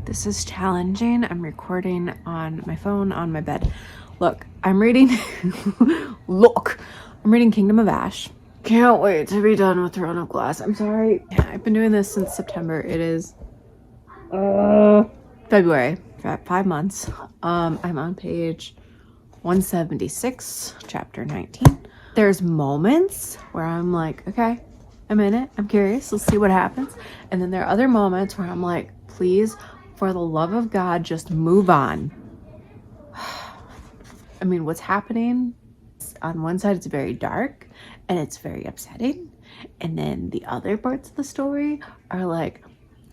This is challenging. I'm recording on my phone on my bed. Look, I'm reading I'm reading Kingdom of Ash. Can't wait to be done with Throne of Glass. I'm sorry. Yeah, I've been doing this since September. It is February. For 5 months. I'm on page 176, chapter 19. There's moments where I'm like, okay, I'm in it. I'm curious. Let's see what happens. And then there are other moments where I'm like, please, for the love of God, just move on. I mean, what's happening on one side, it's very dark and it's very upsetting. And then the other parts of the story are like,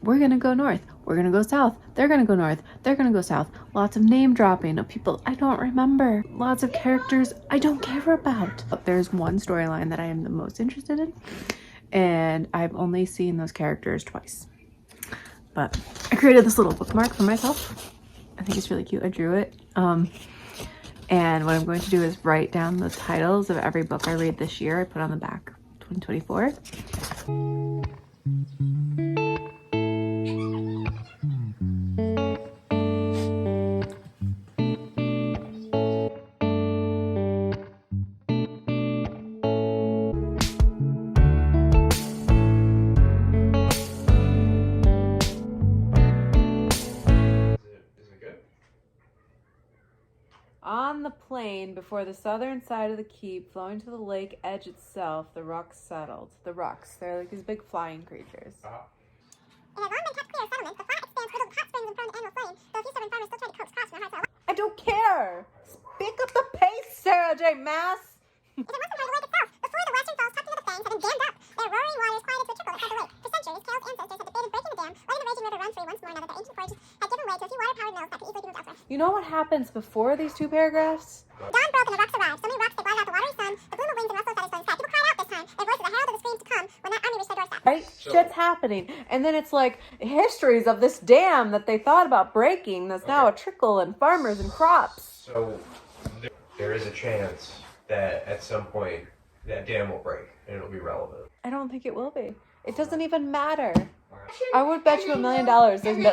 we're going to go north. We're going to go south. They're going to go north. They're going to go south. Lots of name dropping of people I don't remember. Lots of characters I don't care about. But there's one storyline that I am the most interested in. And I've only seen those characters twice. But I created this little bookmark for myself. I think it's really cute. I drew it. And what I'm going to do is write down the titles of every book I read this year. I put on the back 2024. On the plain before the southern side of the keep, flowing to the lake edge itself, the rocks settled. The rocks, they're like these big flying creatures. It has long been kept clear of settlement. The flat expanse hurdled hot springs and prone to annual flame, though a few southern farmers still try to coax crops from their hearts. I don't care! Pick up the pace, Sarah J. Maas! It's a western part of the lake itself. Before the western falls tucked into the fangs had been dammed up, their roaring waters quieted to a trickle that fed the lake. For centuries, Carol's ancestors had debated breaking the dam, letting the raging river run free once more now that their ancient forages had given way to a few water-powered mills that could easily be moved elsewhere. You know what happens before these two paragraphs? Dawn broke and the rocks arrived. So many rocks that blotted out the watery sun, the bloom of wings and rustle of feathers flying sky. People cried out this time, their voices a herald of the screams to come when that army reached their doorstep. Right? Shit's happening. And then it's like histories of this dam that they thought about breaking that's now a trickle in farmers and crops. So there is a chance that at some point that dam will break and it'll be relevant. I don't think it will be. It doesn't even matter. I would bet you $1 million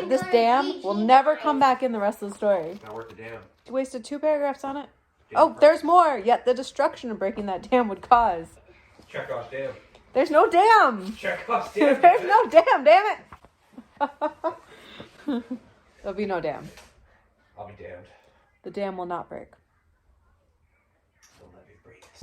this dam will never come back in the rest of the story. Not worth the dam. You wasted 2 paragraphs on it. Oh, there's more. Yet the destruction of breaking that dam would cause. Chekhov's dam. There's no dam. Chekhov's dam. There's no dam, damn it. There'll be no dam. I'll be damned. The dam will not break. The levee breaks.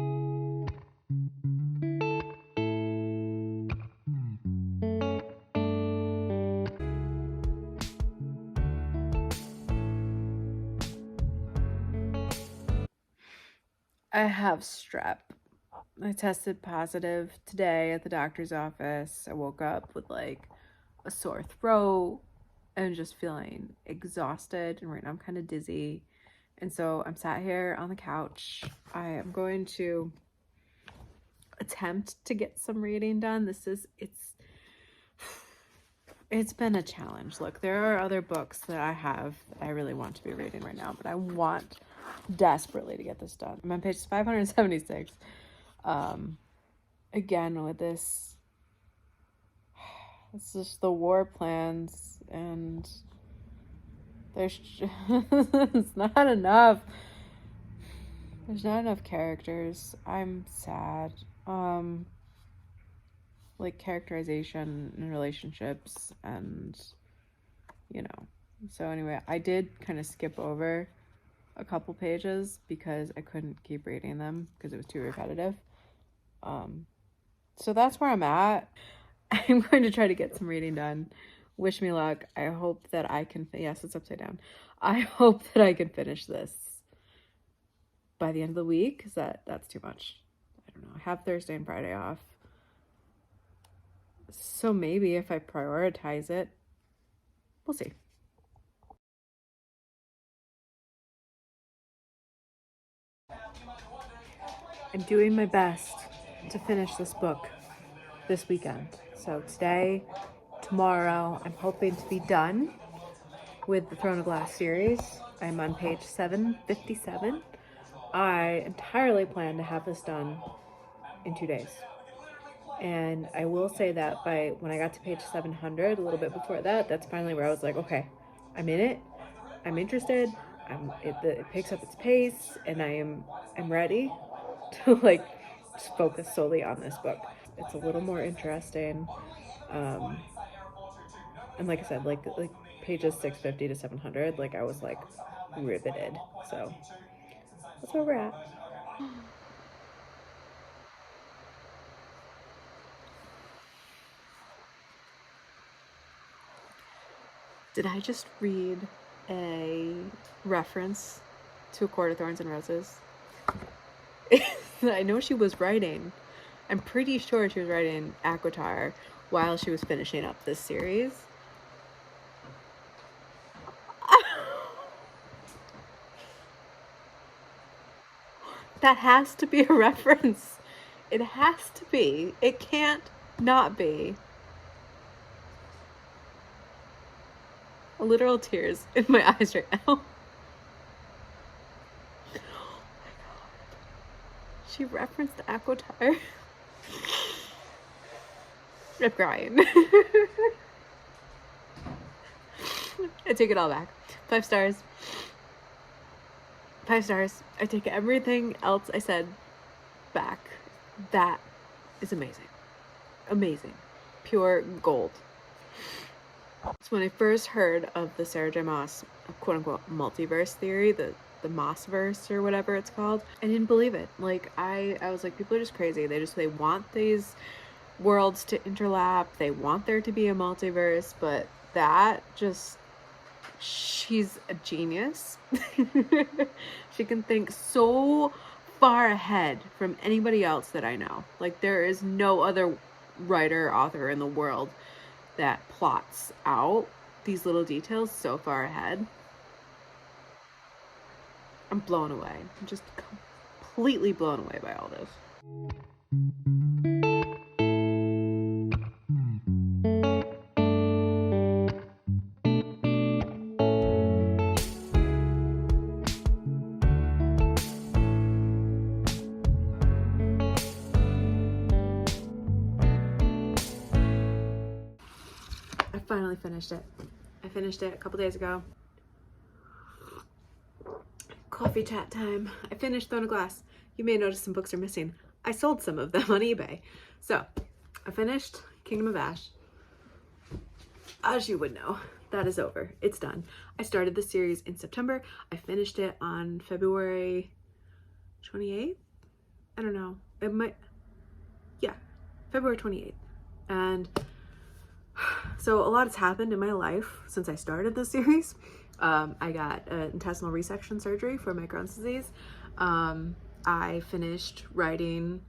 I have strep. I tested positive today at the doctor's office. I woke up with like a sore throat and just feeling exhausted. And right now I'm kind of dizzy. And so I'm sat here on the couch. I am going to attempt to get some reading done. It's been a challenge. Look, there are other books that I have that I really want to be reading right now, but I want desperately to get this done. I'm on page 576. Again with this, it's just the war plans, and there's just, it's not enough. There's not enough characters. I'm sad. Like characterization and relationships, and you know. So anyway, I did kind of skip over a couple pages because I couldn't keep reading them because it was too repetitive. So that's where I'm at. I'm going to try to get some reading done. Wish me luck. I hope that I can, yes, it's upside down. I hope that I can finish this by the end of the week, because that's too much. I don't know. I have Thursday and Friday off. So maybe if I prioritize it, we'll see. I'm doing my best to finish this book this weekend. So today, tomorrow, I'm hoping to be done with the Throne of Glass series. I'm on page 757. I entirely plan to have this done in 2 days. And I will say that when I got to page 700, a little bit before that, that's finally where I was like, okay, I'm in it. I'm interested. It picks up its pace, and I'm ready to like just focus solely on this book. It's a little more interesting, um, and like I said, like pages 650 to 700, like I was like riveted. So that's where we're at. Did I just read a reference to A Court of Thorns and Roses? I know she was writing. I'm pretty sure she was writing Aquatar while she was finishing up this series. That has to be a reference. It has to be. It can't not be. Literal tears in my eyes right now. She referenced Aquatar. I'm crying. I take it all back. 5 stars. 5 stars. I take everything else I said back. That is amazing. Amazing. Pure gold. So when I first heard of the Sarah J. Maas quote unquote multiverse theory, the Mossverse or whatever it's called, I didn't believe it. Like I was like, people are just crazy. They want these worlds to interlap. They want there to be a multiverse, but that just, she's a genius. She can think so far ahead from anybody else that I know. Like there is no other writer, author in the world that plots out these little details so far ahead. I'm blown away. I'm just completely blown away by all this. I finally finished it. I finished it a couple days ago. Coffee chat time. I finished Throne of Glass. You may notice some books are missing. I sold some of them on eBay. So, I finished Kingdom of Ash. As you would know, that is over. It's done. I started the series in September. I finished it on February 28th? I don't know. It might, yeah, February 28th. And so a lot has happened in my life since I started this series. I got intestinal resection surgery for my Crohn's disease. I finished writing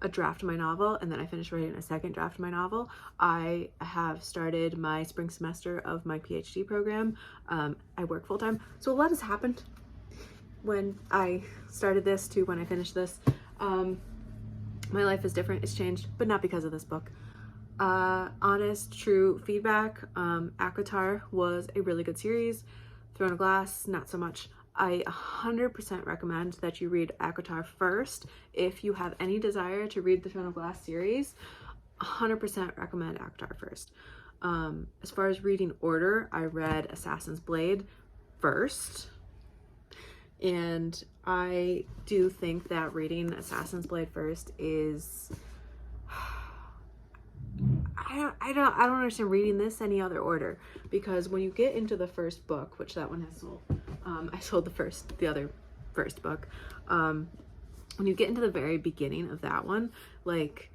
a draft of my novel, and then I finished writing a second draft of my novel. I have started my spring semester of my PhD program. I work full-time. So a lot has happened when I started this to when I finished this. My life is different. It's changed, but not because of this book. Honest, true feedback. Aquatar was a really good series. Throne of Glass, not so much. I 100% recommend that you read Aquatar first if you have any desire to read the Throne of Glass series. 100% recommend Aquatar first. As far as reading order, I read Assassin's Blade first. And I do think that reading Assassin's Blade first is... I don't understand reading this any other order, because when you get into the first book, which that one has sold, I sold the other first book. When you get into the very beginning of that one, like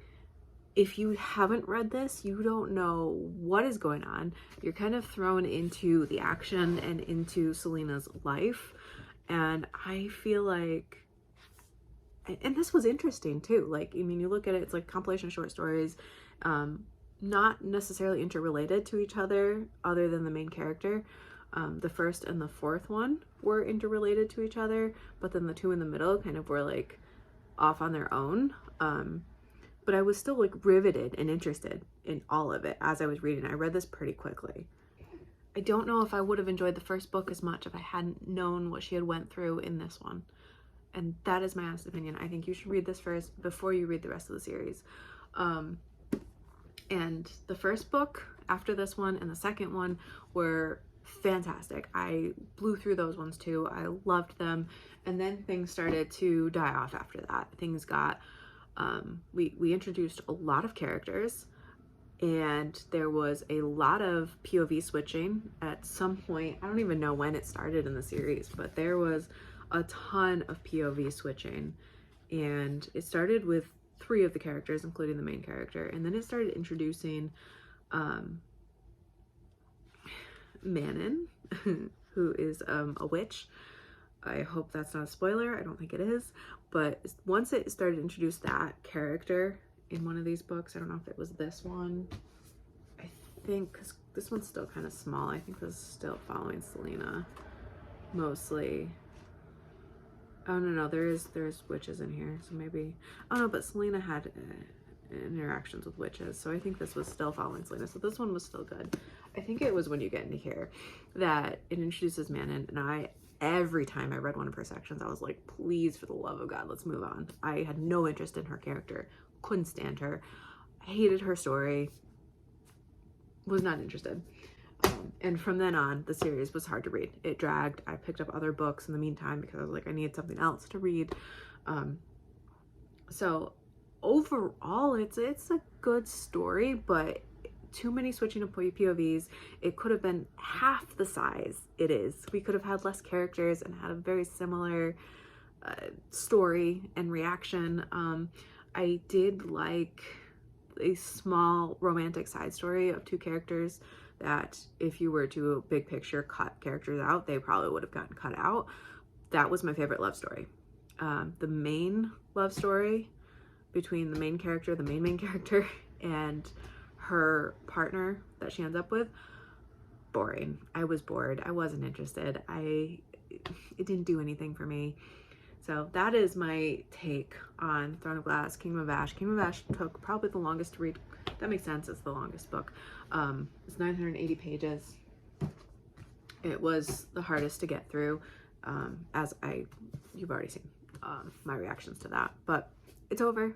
if you haven't read this, you don't know what is going on. You're kind of thrown into the action and into Selena's life, and I feel like, and this was interesting too. Like, I mean, you look at it, it's like a compilation of short stories. Not necessarily interrelated to each other than the main character. The first and the fourth one were interrelated to each other, but then the two in the middle kind of were like off on their own. But I was still like riveted and interested in all of it as I was reading. I read this pretty quickly. I don't know if I would have enjoyed the first book as much if I hadn't known what she had went through in this one. And that is my honest opinion. I think you should read this first before you read the rest of the series. And the first book after this one and the second one were fantastic. I blew through those ones too. I loved them. And then things started to die off after that. Things got, we introduced a lot of characters, and there was a lot of POV switching at some point. I don't even know when it started in the series, but there was a ton of POV switching. And it started with 3 of the characters, including the main character. And then it started introducing Manon, who is a witch. I hope that's not a spoiler. I don't think it is. But once it started to introduce that character in one of these books, I don't know if it was this one. I think, because this one's still kind of small. I think this is still following Selena mostly. Oh no, there's witches in here, so maybe, oh no, but Selena had interactions with witches, so I think this was still following Selena, so this one was still good. I think it was when you get into here that it introduces Manon, and every time I read one of her sections, I was like, please, for the love of God, let's move on. I had no interest in her character, couldn't stand her, hated her story, was not interested. And from then on, the series was hard to read. It dragged. I picked up other books in the meantime because I was like, I needed something else to read. So overall, it's a good story, but too many switching of POVs. It could have been half the size it is. We could have had less characters and had a very similar story and reaction. I did like a small romantic side story of 2 characters that if you were to big picture cut characters out, they probably would have gotten cut out. That was my favorite love story. The main love story between the main character, main character, and her partner that she ends up with, boring. I was bored. I wasn't interested. It didn't do anything for me. So that is my take on Throne of Glass, Kingdom of Ash. Kingdom of Ash took probably the longest to read. That makes sense. It's the longest book. It's 980 pages. It was the hardest to get through, you've already seen my reactions to that. But it's over.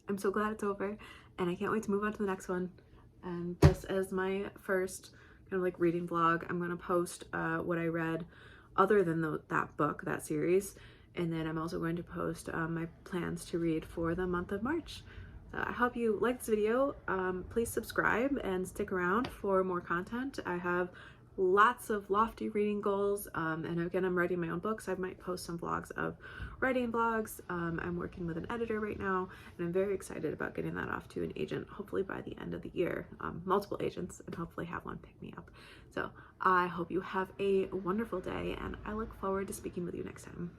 I'm so glad it's over, and I can't wait to move on to the next one. And this is my first kind of like reading vlog. I'm gonna post what I read other than that book, that series. And then I'm also going to post my plans to read for the month of March. I hope you liked this video. Please subscribe and stick around for more content. I have lots of lofty reading goals, and again, I'm writing my own books. I might post some vlogs of writing vlogs. I'm working with an editor right now, and I'm very excited about getting that off to an agent, hopefully by the end of the year. Multiple agents, and hopefully have one pick me up. So I hope you have a wonderful day, and I look forward to speaking with you next time.